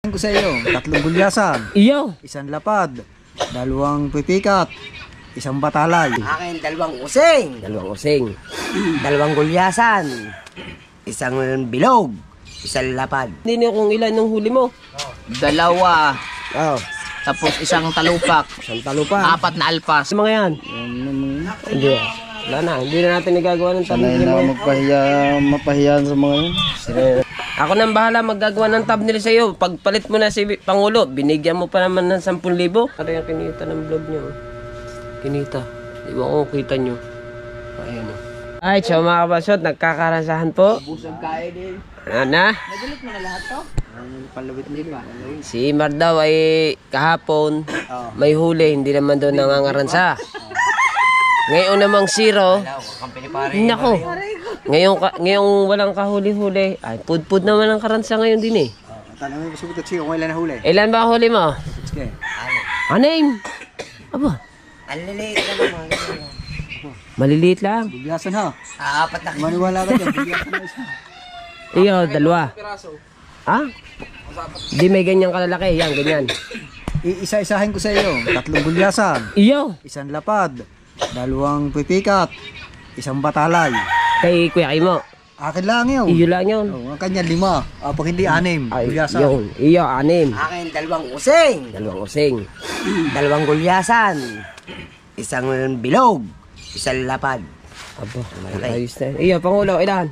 Ko sa iyo, 3 gulyasan. Iyo. 1 lapad. 2 pipikat. 1 batalay. Akin 2 using. 2 using. 2 gulyasan. 1 bilog. 1 lapad. Hindi niyo kung ilan nung huli mo. 2. Oh. Tapos 1 talupak. 1 talupa. 4 na alpas. Mga yan. Hindi. Wala na. Hindi na natin nagagawa ng thumbnail mo. Mapahiyan sa mga yun. Ako nang bahala maggagawa ng thumbnail sa iyo. Pagpalit mo na si Pangulo, binigyan mo pa naman ng 10,000. Ano yung kinita ng vlog nyo? Kinita. Iwan ko kita nyo. Ayan o. Ay, so mga kabasot, nagkakarasahan po. Busog kaya din. Ano na? Nagulit mo na lahat to? Palawit din ba? Si Mar daw ay kahapon may huli, hindi naman doon nangangaransa. Ngayon namang 0. Nako. Ngayong walang kahuli-huli. Ay, pud-pud naman ang karansa ngayon din eh. Tanong mo sa butot siya kung ilan na huli. Ilan ba huli mo? Sige. Anim. Aba, Ang liliit naman mga ganyan. maliliit lang. Gulyasan ha. 4 na. Maniwala ka dyan. Gulyasan na isa. Iyo, 2. Ha? Di may ganyang kalalaki. Yan, ganyan. Iisa-isahin ko sa iyo, 3 gulyasan. Iyo. 1 lapad. 2 pipikat. 1 batalay. Kay Kuya Kimo. Akin lang yun. Iyo lang yun. Oh, ang kanya 5. Pag hindi 6. Ay, Gulyasan. yun. Iyo, 6. Akin 2 using. 2 using. 2 gulyasan. 1 bilog. 1 lapad. Aba, ayos na. Iyo, Pangulo, ilan?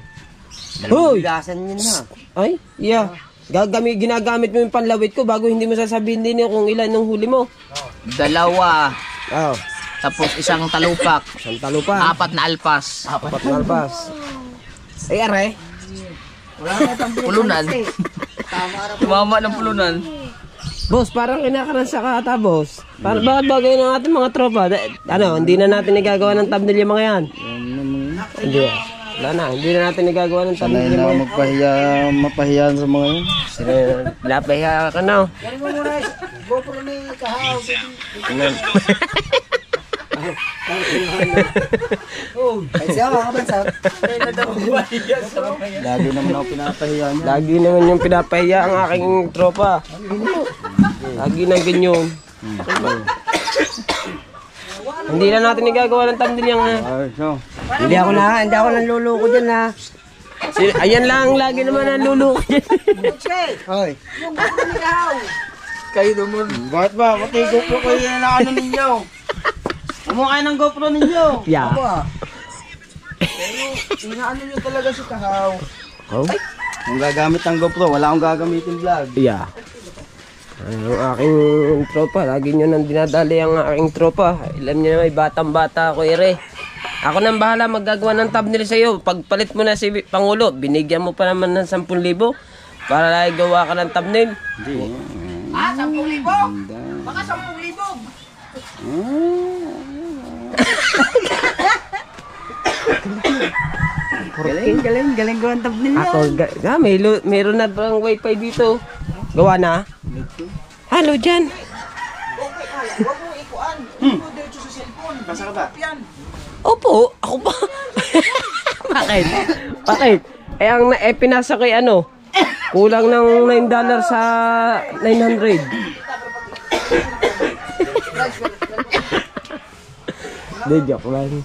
2 Hoy! gulyasan yun na. Ay, iya. Ginagamit mo yung panlawit ko bago hindi mo sasabihin din kung ilan nung huli mo. 2. Oh, Tapos 1 talupak. 1 talupa. 4 na alpas. 4 na alpas. Ay, are. Pulunan. Tumama ng pulunan. Boss, parang kinakaransa ka ata, boss. Bakit bagay ng ating mga tropa? Ano, hindi na natin nagagawa ng thumbnail yung mga yan. Hindi. Wala na, hindi na natin nagagawa ng thumbnail yung mga Mapahiyan sa mga yun. Lapahiya ka na. Galing mo muna. GoPro ni Kahaw. Ay siya mga kabansa. Lagi naman ako pinapahiya niya. Lagi naman yung pinapahiya ang aking tropa. Lagi na ganyan. Hindi na natin nagagawa ng thumbnail yung Hindi ako nanluloko dyan ha. ayan lang lagi naman ang luloko dyan. Hoy. Yung GoPro ni Kahaw. Kayo naman. Bakit ba? Pati GoPro ko yun na ano ninyo. Umukay ng GoPro ninyo. Yeah. Inaano nyo talaga si Kahaw. Oh? Kung gagamit ng GoPro, wala akong gagamitin vlog. Yeah. Ang aking tropa, lagi nyo nang dinadali ang aking tropa. Alam nyo na may batang-bata ako, ere. Ako nang bahala maggagawa ng thumbnail sa iyo. Pagpalit mo na si Pangulo, binigyan mo pa naman ng 10,000 para lang gawa ka ng thumbnail. Hindi. 10,000? Baka 10,000. Galing ko ang thumbnail niya. Ako, meron na bang wifi dito? Gawa na? Halo dyan. Huwag mo ikuan. Huwag diretso sa cellphone. Basa ka ba? Opo, ako pa. Bakit? Bakit? Pinasa kay ano? Kulang ng $9 sa 900. Hindi, joke lang.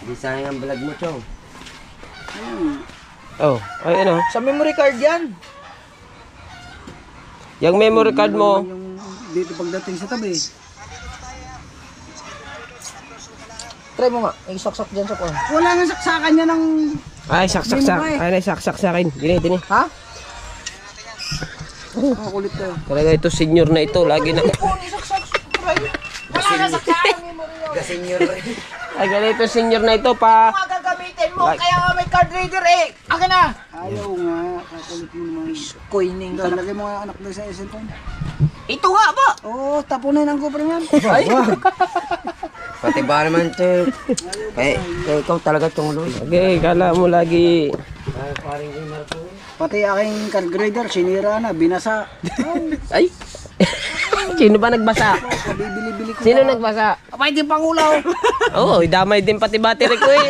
Hindi sayang ang vlog mo, Chong. Oh, ay ano? Sa memory card yan. Yung memory card mo, Yung dito pagdating sa tabi. Try mo nga. Isaksak dyan sa kuwan. Wala nga saksakan niya ng... ay saksak sa akin. Dini. Ha? Kulit tayo. Talaga ito senior na ito, lagi na. Gasenyor. Ay ganito senior na ito pa. Gagamitin mo. Kaya nga may card reader eh. Akin na. Ayaw nga. Kakulit mo naman. Coining ka na. Lagay mo nga anak na sa cellphone. Ito nga ba? Oo, tapunin ang GoPro yan. Ay. Pati ba naman, Che? Kaya ikaw talaga tungloy. Okay, kala mo lagi. Pati aking card reader, sinira na, binasa. Ay. Sino ba nagbasa? Bibili-bili ko. Sino nagbasa? Kapay din Pangulo. Oo, damay din pati battery ko eh.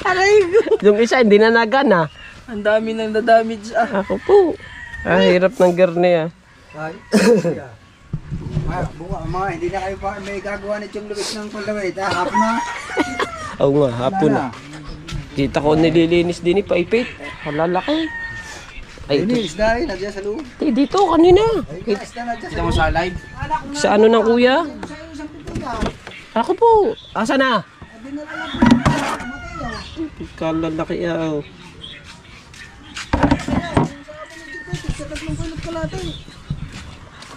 Aray ko. Yung isa, hindi na nagana. Ang dami nang nadamage Ako po. Hirap ng garne ah. Mga hindi na kayo pa may gagawa ni Chong Luis ng palawit. Hapon na. Oo nga, hapon na. Kita ko nililinis din ni Paipit. Malalaki. Ay, Linis dahil, nandiyan sa loob. dito kanina. Kita mo sa live? Sa ano ng kuya? Ako po. Asa na? Kalalaki ah.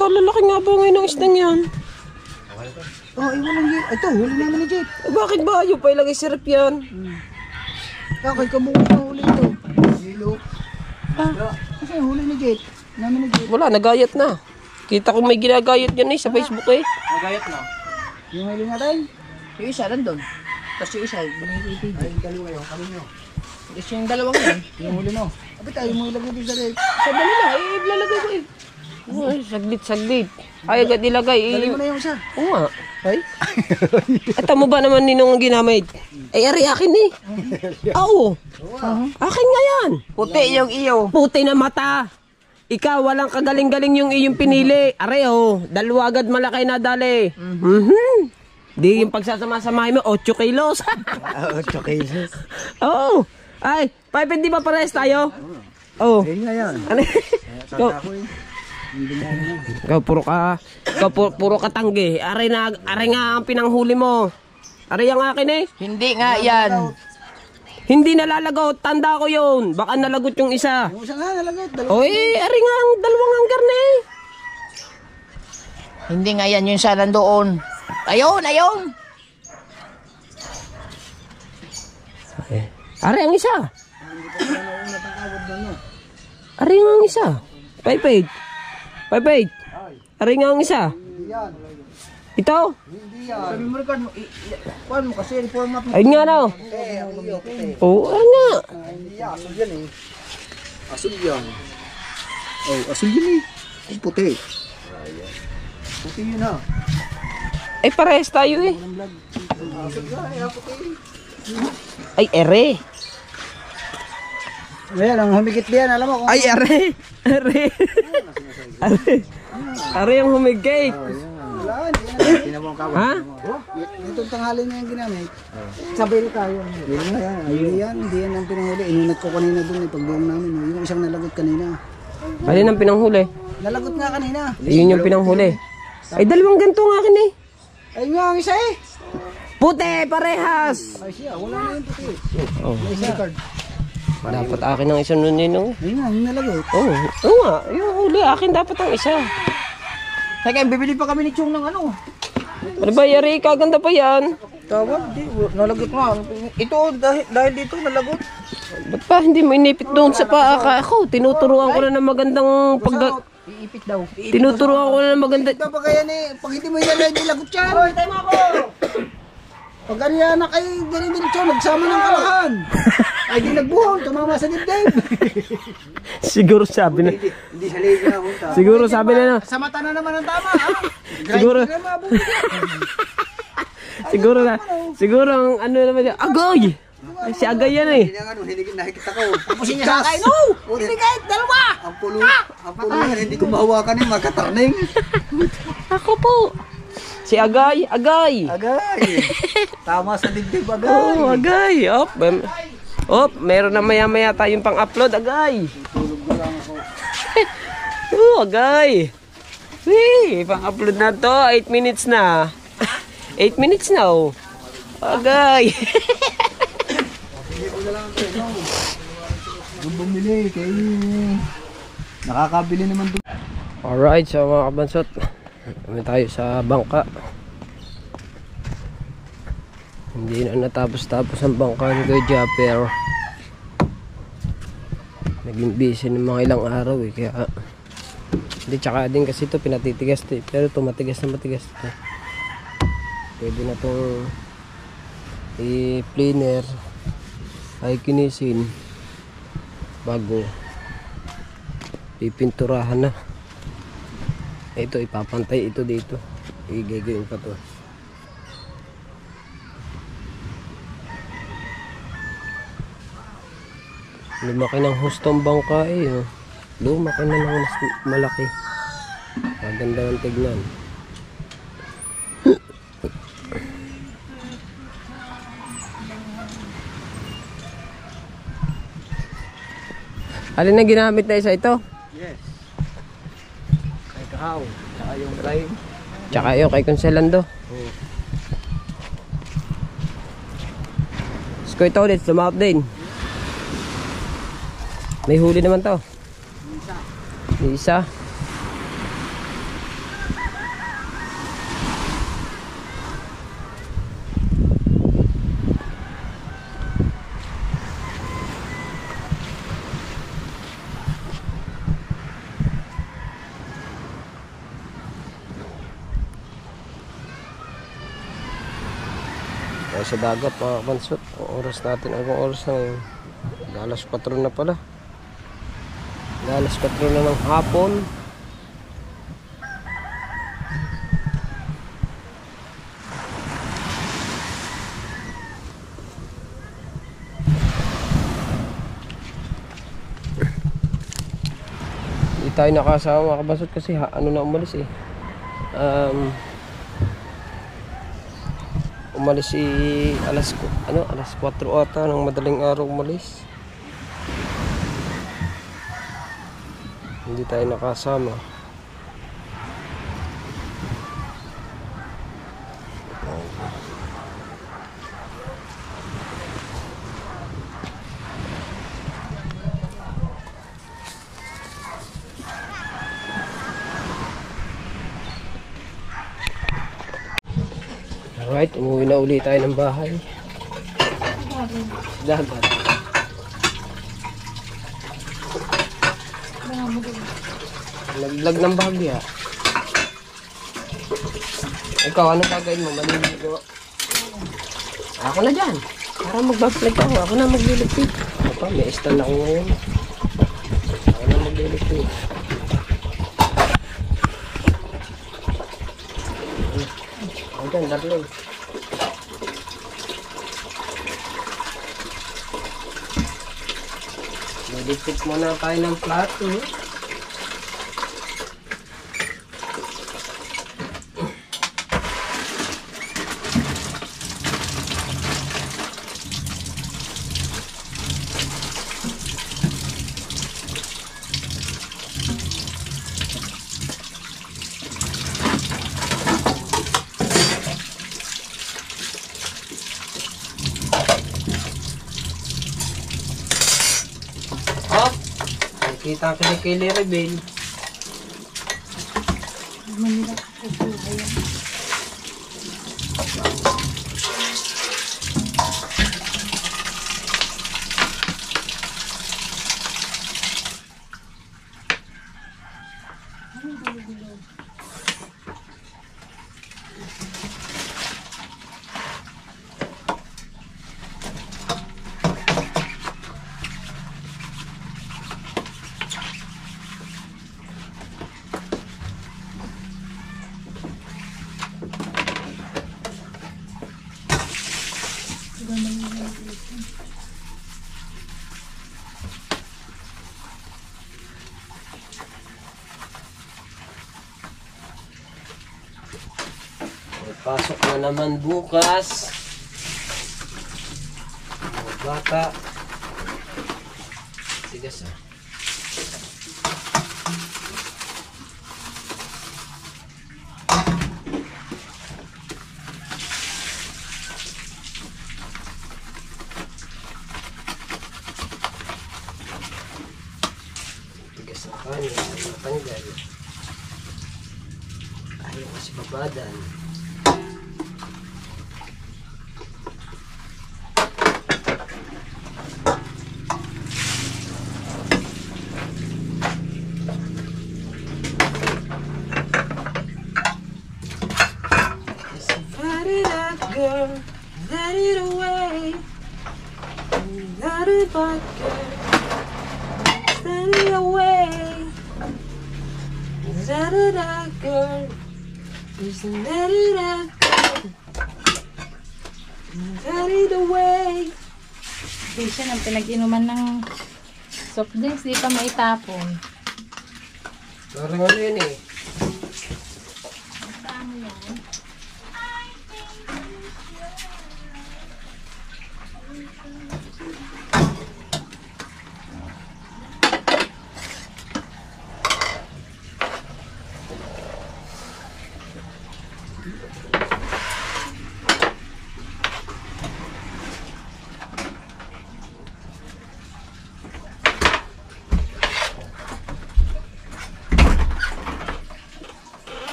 Kalalaki nga ba ngayon ng isdang yan? Ito, huli namin ni Jet. Bakit ba? Ayaw pa ilagay sirap yan. Kakay ka muna na huli ito. Hilo. Kasi huli ni Jet. Namin ni Jet. Wala, nagayat na. Kita ko may ginagayat yan sa Facebook eh. Magayat na. Yung huli natin. Yung isa nandun. Tapos yung isa, binigay Ay, yung dalawa yun. Kami nyo. Tapos yung dalawang yan. Yung huli no. Abi tayo mo ilagay din sa rin. Sa dali na, ilalagay ko eh. Ay, saglit. Ay, agad ilagay eh. Dali mo na yung isa. Oo nga. Ay? Ito mo ba naman ninong ang ginamit? Ay, ari akin eh. Oo. Akin nga yan. Puti yung iyo. Puti na mata. Ikaw, walang kagaling-galing yung iyong pinili. Are, dalawa agad malaki na dali. Di yung pagsasama-samahin mo, 8 kilos. 8 kilos. Oo. Ay, Pipe, di ba pares tayo? Oo. Ayun nga yan. Ano? Ikaw, puro ka tanggi. Are nga ang pinanghuli mo. Are ang akin eh. Hindi nga yan. Hindi nalalagot. Tanda ko yun. Baka nalagot yung isa. Yung isa nga nalagot. Oy, are nga ang dalawang hanggar na eh. Hindi nga yan yung sa nandoon. Ayun. Are ang isa. Are nga ang isa. Paypay. Are nga ang isa. Ito. Sabi mo record mo. Kuhan mo kasi reform up. Ayun nga na. Oo, are nga. Hindi yan. Asul yan eh. Asul yan. Oh, asul yan eh. Ang puti. Puti yun ha. Ay, pares tayo eh. Asul yan eh. Puti. Ay, ere. Ayan, ang humigit diyan. Alam mo kung... Ay, are. Are ang humigay. Wala, hindi na. Ha? Dito tanghali na yung ginamit. Sabi tayo. Yun nga yan. Ayun yan. Hindi yan ang pinanghuli. Inunat ko kanina dun eh. Pagbuong namin. Yung isang nalagot kanina. Alin ang pinanghuli? Nalagot nga kanina. Yun yung pinanghuli. Ay, dalawang ganito ang akin eh. Ayun nga ang isa eh. Puti, parehas. Ay siya, wala na yung puti. Oh. May isa card. Dapat akin ang isa nun ninong. Ayun nga, yung nalagot. Oo nga. Yung huli, akin dapat ang isa. Teka, bibili pa kami ni Chong ng ano. Ano ba, Yari? Kaganda pa yan. Tawag, di. Nalagot nga. Ito, dahil dito nalagot. Ba't pa hindi mo inipit doon sa paa ka? Ako, tinuturuan ko na ng magandang pag... Iipit daw. Tinuturuan ko na ng maganda... Ito pa kaya ni, pag hindi mo yan, hindi lagot yan. Hoy, tayo mo ako. Pag ganyan na kayo, ganyan din siya, nagsama ng kalahan. Ay di nagbuhol, tumama sa dibdib. Siguro sabi na... Hindi sa liga na punta. Siguro sabi na... Sa mata na naman ang tama, ha? Siguro... Siguro ang ano naman siya, Agoy! Ay, si Agay yan eh. Hindi na ano, hindi nakikita ko. Tapusin niya sa akin. No! Hindi kahit dalawa! Ang pulo yan, hindi ko mahawakan yung magkatarning. Ako po. Si Agay. Agay. Tama sa dibdib, agay. Oh, Agay. Meron na maya-maya tayong pang-upload, Agay. Oh, Agay. Wee, pang-upload na to. 8 minutes na. 8 minutes na, oh. Agay. Bumili kay nakakabili naman doon. Alright, so mga kabansot, kami tayo sa bangka. Hindi na natapos-tapos ang bangka ni Kuya Japper. Naging busy ng mga ilang araw eh, kaya hindi, tsaka din kasi ito pinatitigas to eh. Pero ito matigas na matigas to. Pwede na itong i-planer ay kinisin bago pipinturahan na. Ito ipapantay ito dito, igagayin pa to. Lumaki ng hustong bangka eh. Oh. Lumaki na ng mas malaki. Maganda ng tignan. Alin na ginamit na isa ito? Yes. Kay Kahaw. Tsaka yung kay... Tsaka yun kay Conselando. Sko ito ulit, lumapot din. May huli naman to. May isa. Sa dagat mga kapansot, ang oras natin, ang oras na ngayon, alas 4 na pala, alas 4 na ng hapon. Hindi tayo nakasama mga kapansot kasi ano na umalis eh. Umalis si alas 4 ata ng madaling araw umalis. Hindi tayo nakasama. Alright, umuwi na uli tayo ng bahay. Dagat. Laglag ng bahagya. Ikaw, ano gagawin mo? Maliligo? Ako na dyan. Para mag-vlog ako. Ako na magliligpit. Ako, may stand ako ngayon. Ako na magliligpit. Ako dyan, darling. Maligpit muna tayo ng plato. Kita ang kilikili rebel. Pasok na naman bukas. Bata. Tigas ah. Tigas ang kanya. Matanggal. Ayaw kasi babadan. Let it away. Let it back. Let it away. Let it out, girl. Just let it out, girl. Let it away. Kasi ng pinag-inuman ng Soft drinks, di pa maitapon. Parang ano yun eh.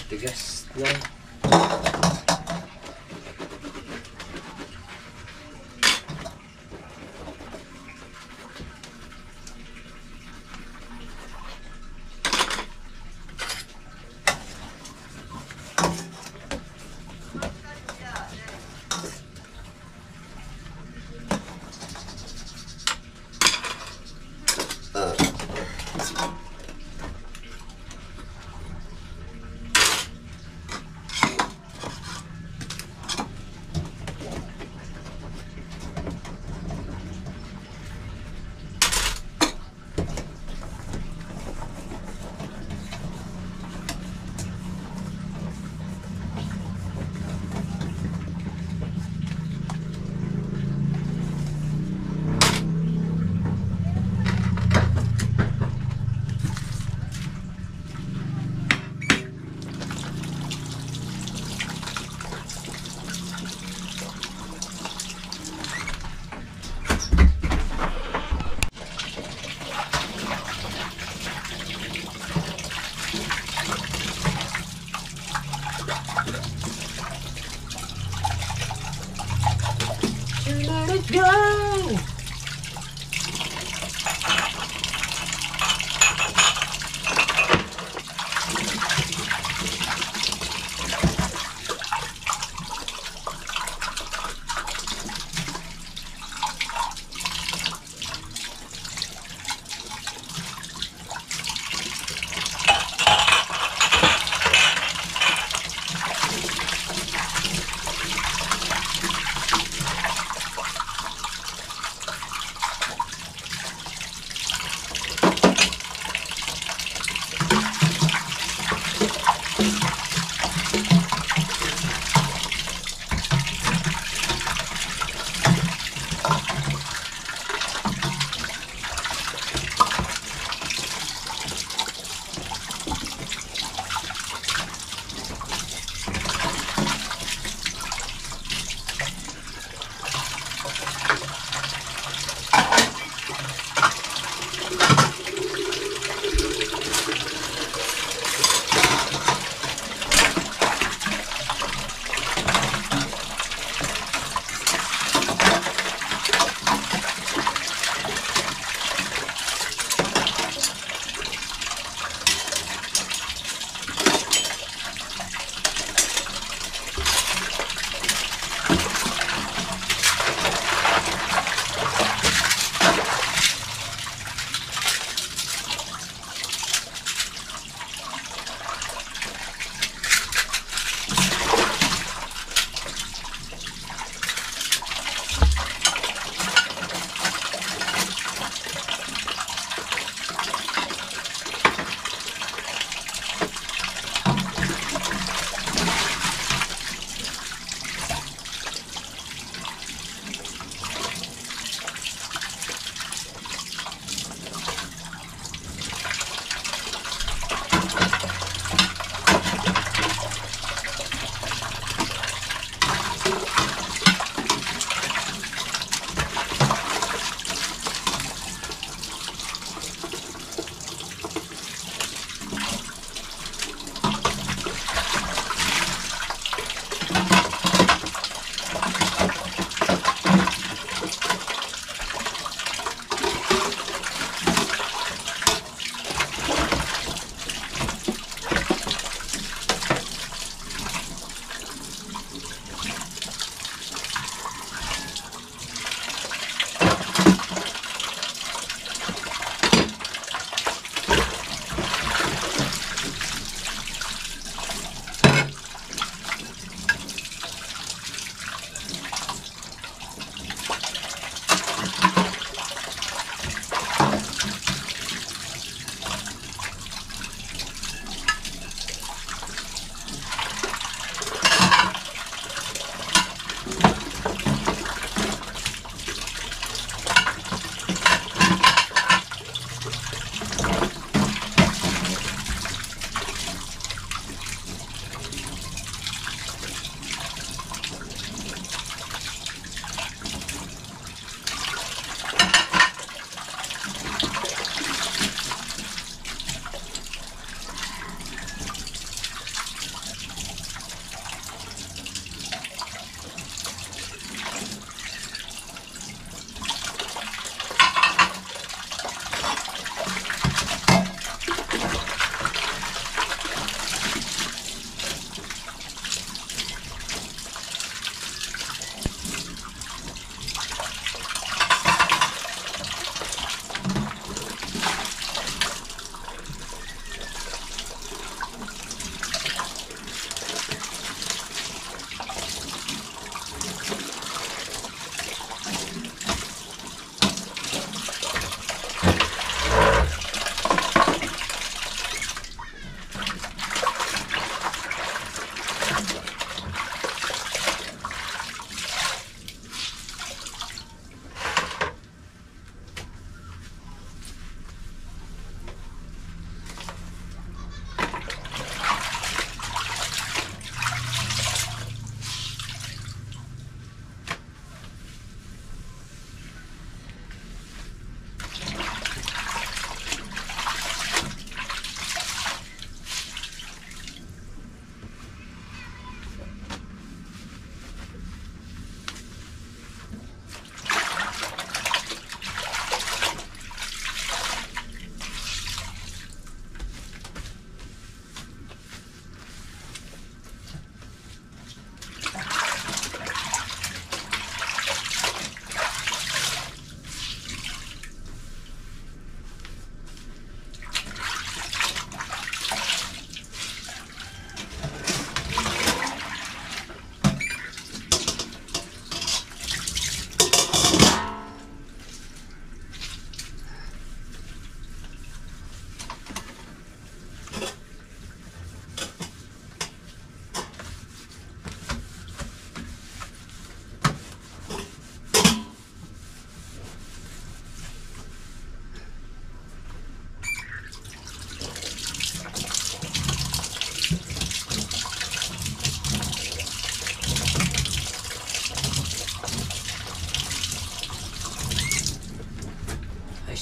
Tigas na. Let it go!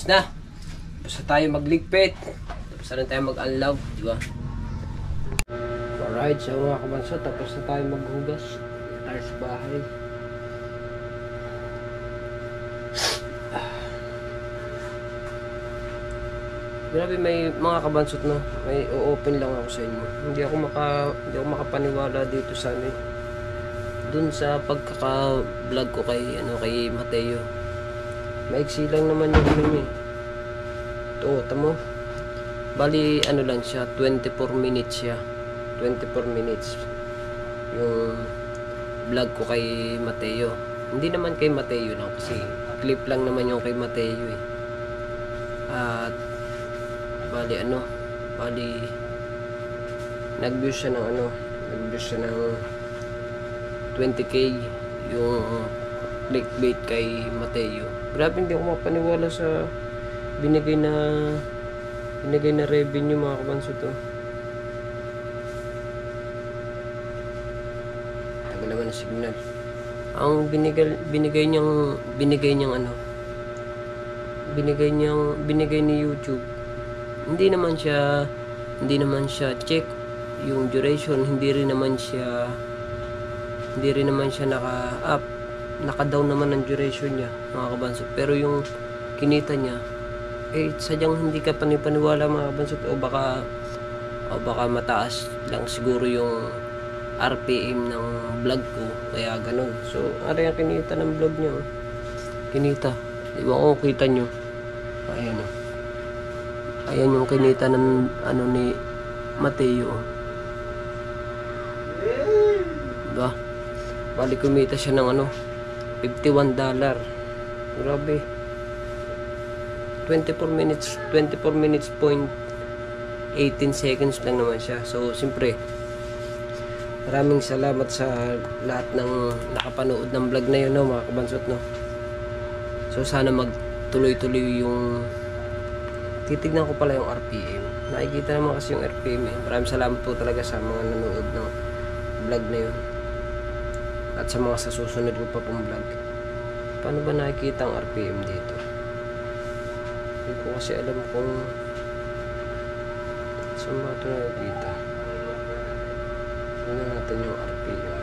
na. Tapos na tayo magligpit. Tapos na rin tayo mag-unlove, di ba? Alright, so mga kabanso, tapos na tayo maghugas. Tayo sa bahay. Grabe, may mga kabansot, no, may o-open lang ako sa inyo. Hindi ako makapaniwala dito sa ano, dun sa pagkaka-vlog ko kay Mateo. Maiksi lang naman yung ano niya. Ito, tamo. Bali ano lang siya, 24 minutes siya. 24 minutes yung vlog ko kay Mateo. Hindi naman kay Mateo lang, kasi clip lang naman yung kay Mateo eh. At bali nag-views siya ng 20k yung clickbait kay Mateo. Grabe, hindi ako mapaniwala sa binigay na revenue, mga kabanso. To tagal naman na signal. Ang binigay ni YouTube, hindi naman siya check yung duration, hindi rin naman siya naka-up, naka-down naman ang duration niya, mga kabansot. Pero yung kinita niya, sadyang hindi ka panipaniwala, mga kabansot, o baka mataas lang siguro yung RPM ng vlog ko, kaya ganun. So, ari ang kinita ng vlog niya, kinita, di ba kung kita nyo, ayan o. Ayan yung kinita ng ni Mateo. Diba? Bali kumita siya ng $51. Grabe. 24 minutes point 18 seconds lang naman siya. So, siyempre, maraming salamat sa lahat ng nakapanood ng vlog na yun, no, mga kabansot, no. So, sana magtuloy-tuloy yung... Titignan ko pala yung RPM. Nakikita naman kasi yung RPM eh. Maraming salamat po talaga sa mga nanood ng vlog na yun. At sa mga susunod ko pa pong vlog. Paano ba nakikita ang RPM dito? Hindi ko kasi alam kung saan ba ito nakikita. Tignan natin yung RPM.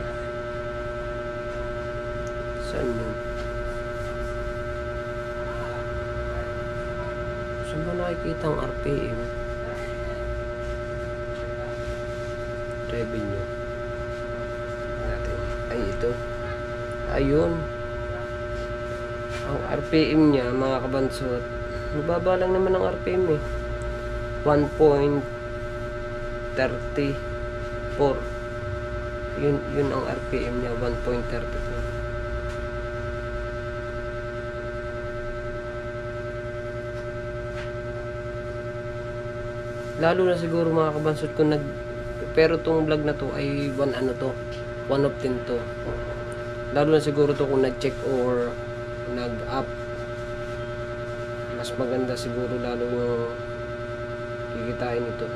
Saan yun? Saan ba nakikita ang RPM? Revenue natin. Ay, ito. Ayun. Ang RPM niya, mga kabansot, mababa lang naman ang RPM eh. 1.34. Yun ang RPM niya, 1.34. Lalo na siguro, mga kabansot, kung pero tong vlog na to ay 1 of 10 to. Lalo na siguro to kung nag-check or nag-up. Mas maganda siguro lalo yung kikitain ito.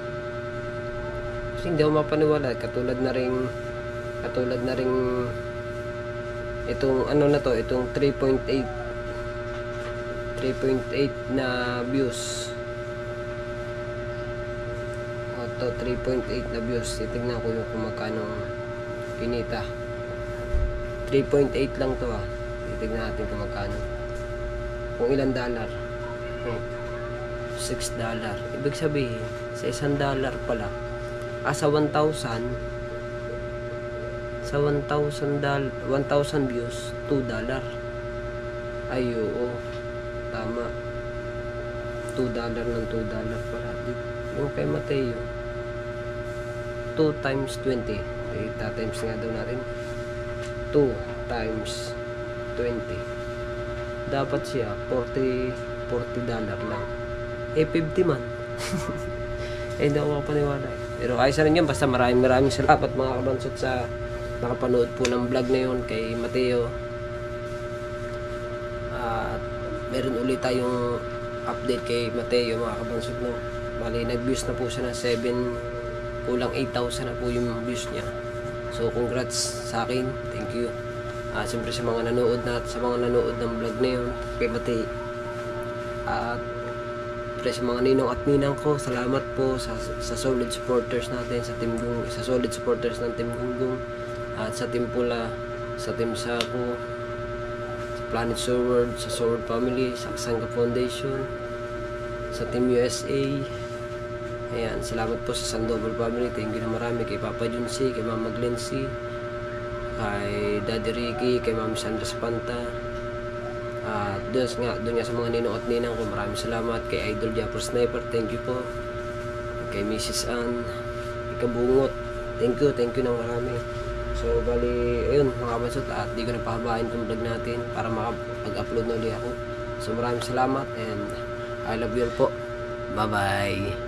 Kasi hindi ako mapaniwala. Katulad na rin itong na to, itong 3.8 na views. Ito 3.8 na views. Titignan ko yung kung magkano pinita. 3.8 lang to ah. Titignan natin kung magkano. Kung ilang dollar. $6. Ibig sabihin, sa $1 pala. Sa 1,000 views, $2. Ay, oo. Tama. $2 ng $2 pala. Yung kay Mateo, 2 times 20. Times nga daw natin. 2 times 20. Dapat siya $40 lang. 50 man. Hindi ako makapaniwala eh. Pero ayos na rin yun. Basta maraming salamat, mga kabansot, sa nakapanood po ng vlog na yun kay Mateo. At meron ulit tayong update kay Mateo, mga kabansot, no. Bali, nag-views na po siya ng 7, kulang 8,000 na po yung views niya. So, congrats sa akin. Thank you. Siyempre sa mga nanood ng vlog na yun kay Mateo. At syempre sa mga ninong at ninang ko, salamat po sa solid supporters natin sa Team Gung, sa solid supporters ng Team Gunggong, at sa Team Pula, sa Team Sako, sa Planet Sword, sa Sword Family, sa Kasangga Foundation, sa Team USA. Ayan, salamat po sa Sandoval Family. Thank you na marami kay Papa Junsi, kay Mama Glency, kay Daddy Ricky, kay Mami Sandra Spanta. At doon nga sa mga ninong at ninang ko, maraming salamat. Kay Idol Japper Sniper, thank you po. Kay Mrs. Ann Ikabungot, thank you ng marami. So bali, ayun mga kabansot, at di ko na pahabain itong vlog natin para makapag-upload na ulit ako. So maraming salamat and I love you all po. Bye bye.